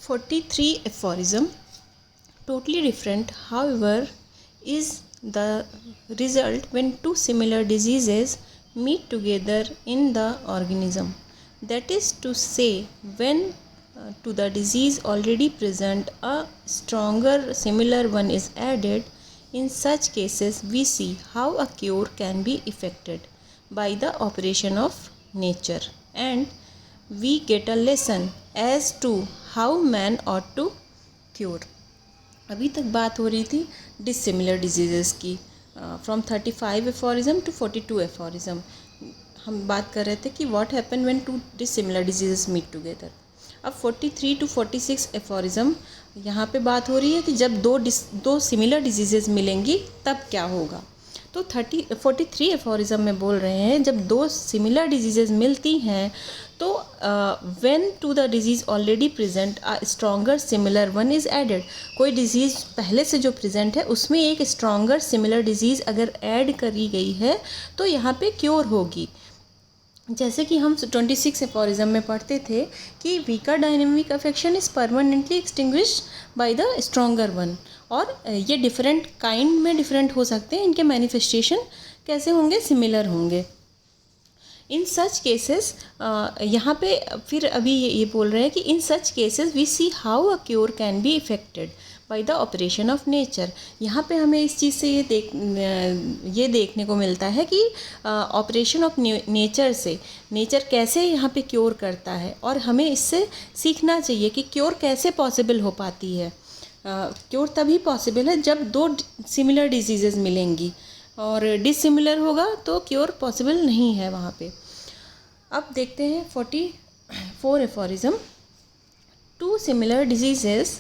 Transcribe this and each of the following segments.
43 aphorism, totally different, however, is the result when two similar diseases meet together in the organism. That is to say, when to the disease already present a stronger similar one is added. In such cases, we see how a cure can be effected by the operation of nature, and we get a lesson as to how man ought to cure. अभी तक बात हो रही थी dissimilar diseases की, from 35 aphorism to 42 aphorism. हम बात कर रहे थे कि what happen when two dissimilar diseases meet together. अब 43 टू 46 एफोरिज्म यहाँ पे बात हो रही है कि जब दो सिमिलर डिजीज़ेस मिलेंगी तब क्या होगा. तो 43 एफोरिज्म में बोल रहे हैं जब दो सिमिलर डिजीज़ेस मिलती हैं तो when to the disease already present a stronger similar one is added. कोई डिजीज़ पहले से जो प्रेजेंट है उसमें एक स्ट्रॉन्गर सिमिलर डिजीज़ अगर ऐड करी गई है तो यहाँ पे क्योर होगी. जैसे कि हम 26 एफोरिज्म में पढ़ते थे कि weaker dynamic affection is permanently extinguished by the stronger one. और ये डिफरेंट काइंड में डिफरेंट हो सकते हैं, इनके मैनिफेस्टेशन कैसे होंगे, सिमिलर होंगे. इन सच केसेस यहाँ पे फिर अभी ये बोल रहे हैं कि in such cases we see how a cure can be effected by the operation of nature. यहाँ पे हमें इस चीज़ से ये देखने को मिलता है कि ऑपरेशन ऑफ नेचर से नेचर कैसे यहाँ पे क्योर करता है, और हमें इससे सीखना चाहिए कि क्योर कैसे पॉसिबल हो पाती है. क्योर तभी पॉसिबल है जब दो सिमिलर डिजीज़ेस मिलेंगी, और डिसिमिलर होगा तो क्योर पॉसिबल नहीं है वहाँ पे. अब देखते हैं 44 aphorism. Two similar diseases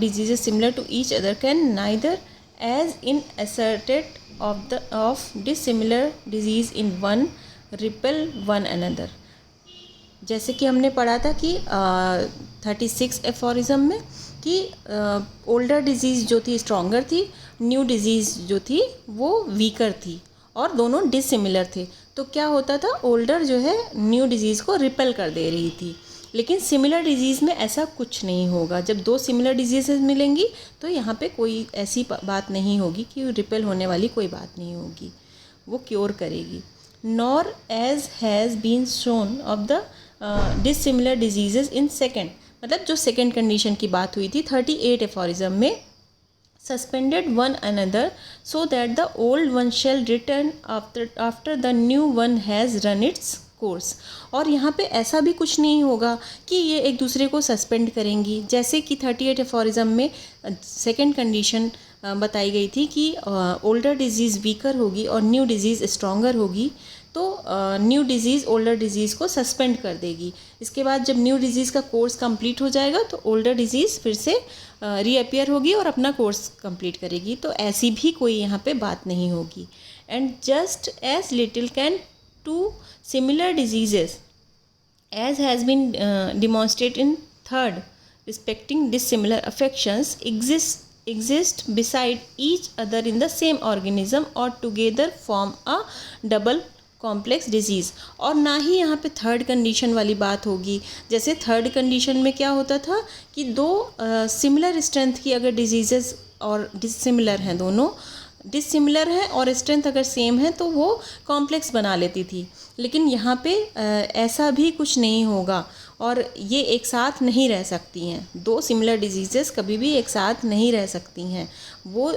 diseases similar to each other can neither as in asserted of dissimilar disease in one repel one another. जैसे कि हमने पढ़ा था कि 36 एफोरिज्म में कि ओल्डर डिजीज़ जो थी स्ट्रॉन्गर थी, न्यू डिजीज़ जो थी वो वीकर थी, और दोनों डिसिमिलर थे. तो क्या होता था, ओल्डर जो है न्यू डिजीज़ को रिपेल कर दे रही थी. लेकिन सिमिलर डिजीज़ में ऐसा कुछ नहीं होगा. जब दो सिमिलर डिजीज़ेस मिलेंगी तो यहाँ पे कोई ऐसी बात नहीं होगी कि रिपेल होने वाली कोई बात नहीं होगी, वो क्योर करेगी. Nor as has been shown of the dissimilar diseases in second, मतलब जो सेकेंड कंडीशन की बात हुई थी 38 एफोरिज्म में, suspended one another so that the old one shall return after the new one has run its course. और यहाँ पे ऐसा भी कुछ नहीं होगा कि ये एक दूसरे को सस्पेंड करेंगी. जैसे कि 38 एफोरिज्म में सेकेंड कंडीशन बताई गई थी कि ओल्डर डिजीज़ वीकर होगी और न्यू डिजीज़ स्ट्रॉन्गर होगी, तो न्यू डिजीज़ ओल्डर डिजीज़ को सस्पेंड कर देगी. इसके बाद जब न्यू डिजीज़ का कोर्स कंप्लीट हो जाएगा तो ओल्डर डिजीज़ फिर से रीअपियर होगी और अपना कोर्स कंप्लीट करेगी. तो ऐसी भी कोई यहाँ पे बात नहीं होगी. And just as little can two similar diseases as has been demonstrated in third respecting dissimilar affections exist beside each other in the same organism or together form a double complex disease. और ना ही यहाँ पे third condition वाली बात होगी. जैसे third condition में क्या होता था कि दो सिमिलर स्ट्रेंथ की अगर डिजीज़ेस और डिसिमिलर हैं, दोनों डिसिमिलर हैं और स्ट्रेंथ अगर सेम है तो वो कॉम्प्लेक्स बना लेती थी. लेकिन यहाँ पे ऐसा भी कुछ नहीं होगा और ये एक साथ नहीं रह सकती हैं. दो सिमिलर डिजीज़ेस कभी भी एक साथ नहीं रह सकती हैं. वो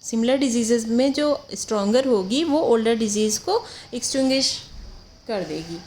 सिमिलर डिजीज़ेस में जो स्ट्रॉन्गर होगी वो ओल्डर डिजीज़ को एक्सटिंग्विश कर देगी.